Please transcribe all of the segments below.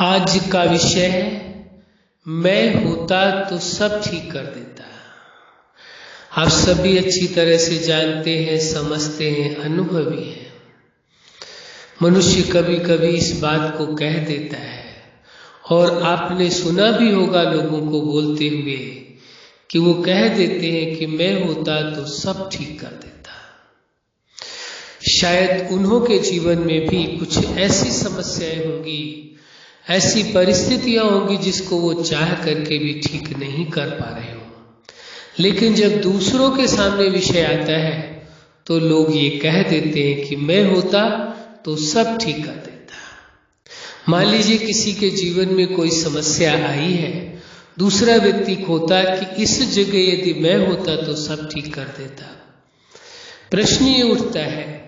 आज का विषय है मैं होता तो सब ठीक कर देता। आप सभी अच्छी तरह से जानते हैं, समझते हैं, अनुभवी हैं। मनुष्य कभी कभी इस बात को कह देता है और आपने सुना भी होगा लोगों को बोलते हुए कि वो कह देते हैं कि मैं होता तो सब ठीक कर देता। शायद उन्हों के जीवन में भी कुछ ऐसी समस्याएं होंगी, ऐसी परिस्थितियां होंगी जिसको वो चाह करके भी ठीक नहीं कर पा रहे हो। लेकिन जब दूसरों के सामने विषय आता है तो लोग ये कह देते हैं कि मैं होता तो सब ठीक कर देता। मान लीजिए किसी के जीवन में कोई समस्या आई है, दूसरा व्यक्ति खोता कि इस जगह यदि मैं होता तो सब ठीक कर देता। प्रश्न ये उठता है,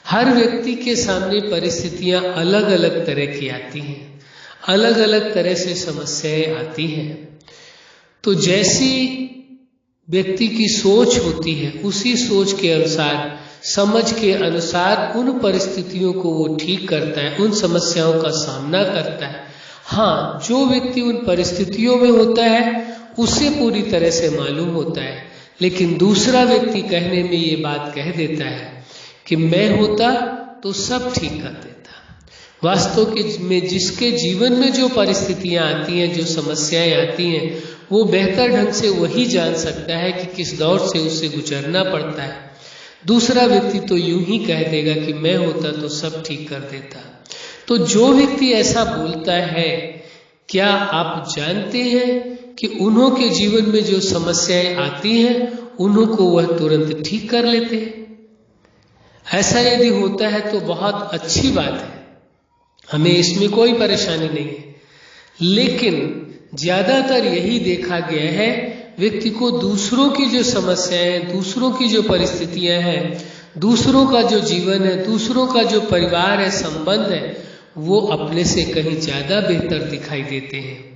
हर व्यक्ति के सामने परिस्थितियां अलग अलग तरह की आती हैं, अलग अलग तरह से समस्याएं आती हैं। तो जैसी व्यक्ति की सोच होती है उसी सोच के अनुसार, समझ के अनुसार उन परिस्थितियों को वो ठीक करता है, उन समस्याओं का सामना करता है। हाँ, जो व्यक्ति उन परिस्थितियों में होता है उसे पूरी तरह से मालूम होता है, लेकिन दूसरा व्यक्ति कहने में ये बात कह देता है कि मैं होता तो सब ठीक कर देता। वास्तव में जिसके जीवन में जो परिस्थितियां आती हैं, जो समस्याएं आती हैं, वो बेहतर ढंग से वही जान सकता है कि किस दौर से उसे गुजरना पड़ता है। दूसरा व्यक्ति तो यूं ही कह देगा कि मैं होता तो सब ठीक कर देता। तो जो व्यक्ति ऐसा बोलता है, क्या आप जानते हैं कि उन्हों के जीवन में जो समस्याएं आती हैं उन्हों को वह तुरंत ठीक कर लेते हैं? ऐसा यदि होता है तो बहुत अच्छी बात है, हमें इसमें कोई परेशानी नहीं है। लेकिन ज्यादातर यही देखा गया है, व्यक्ति को दूसरों की जो समस्याएं हैं, दूसरों की जो परिस्थितियां हैं, दूसरों का जो जीवन है, दूसरों का जो परिवार है, संबंध है, वो अपने से कहीं ज्यादा बेहतर दिखाई देते हैं।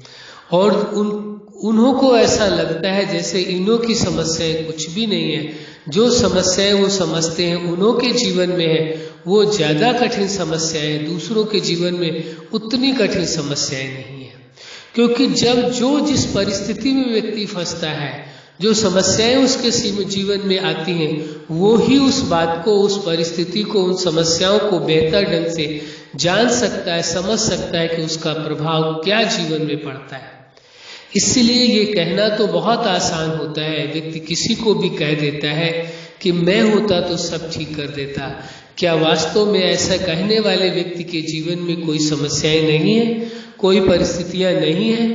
और उन्हों को ऐसा लगता है जैसे इन्हों की समस्याएं कुछ भी नहीं है। जो समस्याएं वो समझते हैं उन्हों के जीवन में है, वो ज्यादा कठिन समस्याएं, दूसरों के जीवन में उतनी कठिन समस्याएं नहीं है। क्योंकि जब जो जिस परिस्थिति में व्यक्ति फंसता है, जो समस्याएं उसके जीवन में आती हैं, वो ही उस बात को, उस परिस्थिति को, उन समस्याओं को बेहतर ढंग से जान सकता है, समझ सकता है कि उसका प्रभाव क्या जीवन में पड़ता है। इसलिए ये कहना तो बहुत आसान होता है, व्यक्ति किसी को भी कह देता है कि मैं होता तो सब ठीक कर देता। क्या वास्तव में ऐसा कहने वाले व्यक्ति के जीवन में कोई समस्याएं नहीं है, कोई परिस्थितियां नहीं है,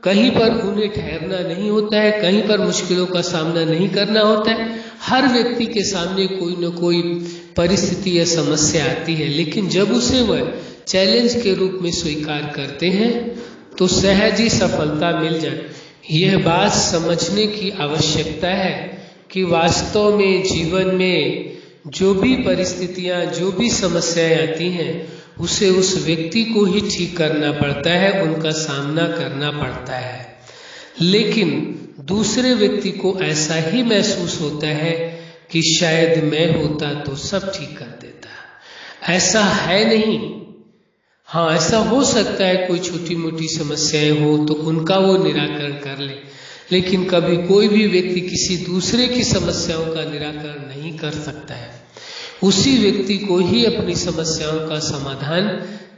कहीं पर उन्हें ठहरना नहीं होता है, कहीं पर मुश्किलों का सामना नहीं करना होता है? हर व्यक्ति के सामने कोई न कोई परिस्थिति या समस्या आती है, लेकिन जब उसे वह चैलेंज के रूप में स्वीकार करते हैं तो सहज ही सफलता मिल जाए। यह बात समझने की आवश्यकता है कि वास्तव में जीवन में जो भी परिस्थितियां, जो भी समस्याएं आती हैं, उसे उस व्यक्ति को ही ठीक करना पड़ता है, उनका सामना करना पड़ता है। लेकिन दूसरे व्यक्ति को ऐसा ही महसूस होता है कि शायद मैं होता तो सब ठीक कर देता। ऐसा है नहीं। हाँ, ऐसा हो सकता है कोई छोटी मोटी समस्याएं हो तो उनका वो निराकरण कर ले, लेकिन कभी कोई भी व्यक्ति किसी दूसरे की समस्याओं का निराकरण नहीं कर सकता है। उसी व्यक्ति को ही अपनी समस्याओं का समाधान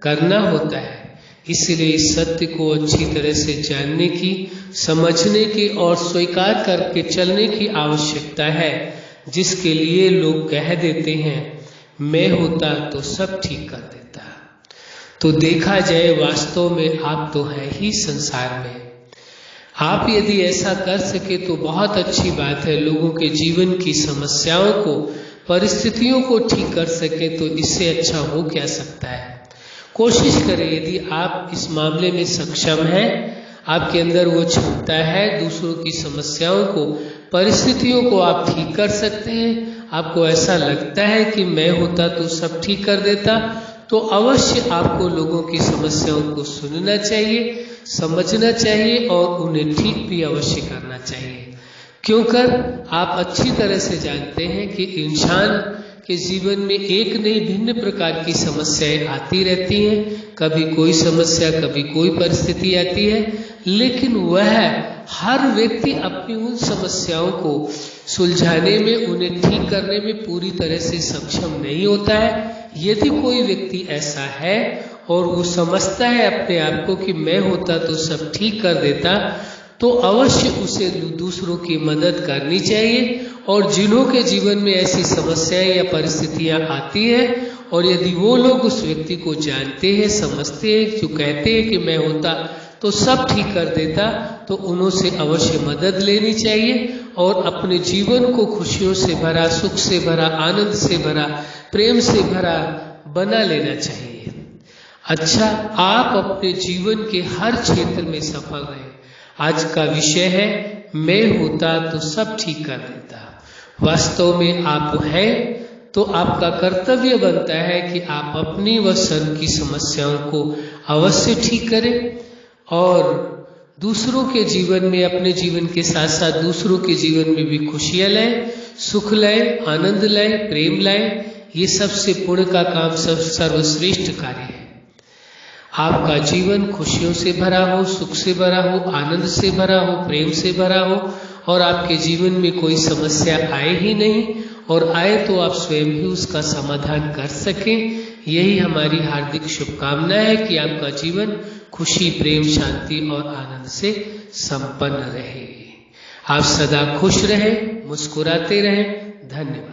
करना होता है। इसलिए इस सत्य को अच्छी तरह से जानने की, समझने की और स्वीकार करके चलने की आवश्यकता है, जिसके लिए लोग कह देते हैं मैं होता तो सब ठीक कर देता। तो देखा जाए वास्तव में आप तो है ही संसार में। आप यदि ऐसा कर सके तो बहुत अच्छी बात है। लोगों के जीवन की समस्याओं को, परिस्थितियों को ठीक कर सके तो इससे अच्छा हो क्या सकता है। कोशिश करें, यदि आप इस मामले में सक्षम हैं, आपके अंदर वो क्षमता है, दूसरों की समस्याओं को, परिस्थितियों को आप ठीक कर सकते हैं, आपको ऐसा लगता है कि मैं होता तो सब ठीक कर देता, तो अवश्य आपको लोगों की समस्याओं को सुनना चाहिए, समझना चाहिए और उन्हें ठीक भी अवश्य करना चाहिए। क्योंकि आप अच्छी तरह से जानते हैं कि इंसान के जीवन में एक नहीं भिन्न प्रकार की समस्याएं आती रहती हैं, कभी कोई समस्या, कभी कोई परिस्थिति आती है, लेकिन वह हर व्यक्ति अपनी उन समस्याओं को सुलझाने में, उन्हें ठीक करने में पूरी तरह से सक्षम नहीं होता है। यदि कोई व्यक्ति ऐसा है और वो समझता है अपने आप को कि मैं होता तो सब ठीक कर देता, तो अवश्य उसे दूसरों की मदद करनी चाहिए। और जिन्हों के जीवन में ऐसी समस्याएं या परिस्थितियां आती हैं और यदि वो लोग उस व्यक्ति को जानते हैं, समझते हैं, जो कहते हैं कि मैं होता तो सब ठीक कर देता, तो उन्हों से अवश्य मदद लेनी चाहिए और अपने जीवन को खुशियों से भरा, सुख से भरा, आनंद से भरा, प्रेम से भरा बना लेना चाहिए। अच्छा, आप अपने जीवन के हर क्षेत्र में सफल रहें। आज का विषय है मैं होता तो सब ठीक कर देता। वास्तव में आप हैं तो आपका कर्तव्य बनता है कि आप अपनी व स्वयं की समस्याओं को अवश्य ठीक करें और दूसरों के जीवन में, अपने जीवन के साथ साथ दूसरों के जीवन में भी खुशियां लाएं, सुख लाएं, आनंद लाएं, प्रेम लाएं। ये सबसे पुण्य का काम, सब सर्वश्रेष्ठ कार्य है। आपका जीवन खुशियों से भरा हो, सुख से भरा हो, आनंद से भरा हो, प्रेम से भरा हो और आपके जीवन में कोई समस्या आए ही नहीं, और आए तो आप स्वयं ही उसका समाधान कर सकें। यही हमारी हार्दिक शुभकामना है कि आपका जीवन खुशी, प्रेम, शांति और आनंद से संपन्न रहे। आप सदा खुश रहें, मुस्कुराते रहें। धन्यवाद।